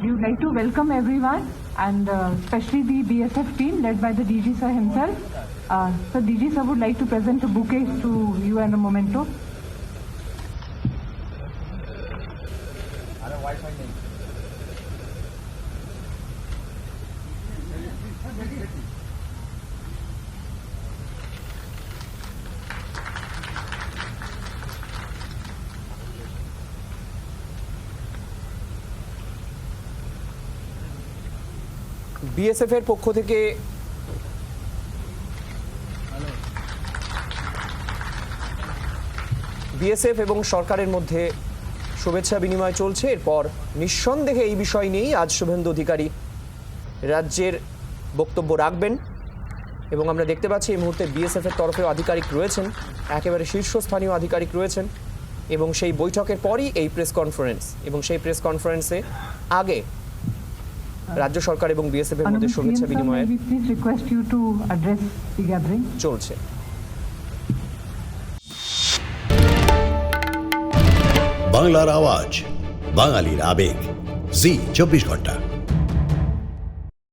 we would like to welcome everyone and especially the BSF team led by the DG sir himself. So DG sir would like to present a bouquet to you and a memento. BSF এর পক্ষ থেকে BSF এবং সরকারের মধ্যে শুভেচ্ছা বিনিময় চলছে। এরপর নিঃসন্দেহে এই বিষয় নিয়েই আজ শুভেন্দু অধিকারী রাজ্যের বক্তব্য রাখবেন এবং আমরা দেখতে পাচ্ছি এই মুহূর্তে বিএসএফ এর তরফেও আধিকারিক রয়েছেন, একেবারে শীর্ষস্থানীয় আধিকারিক রয়েছেন এবং সেই বৈঠকের পরই এই প্রেস কনফারেন্স এবং সেই প্রেস কনফারেন্সে আগে রাজ্য সরকার এবং বিএসএফ এর মধ্যে শুভেচ্ছা বিনিময় চলছে। বাংলার আওয়াজ, বাঙালির আবেগ, জি 24 ঘন্টা।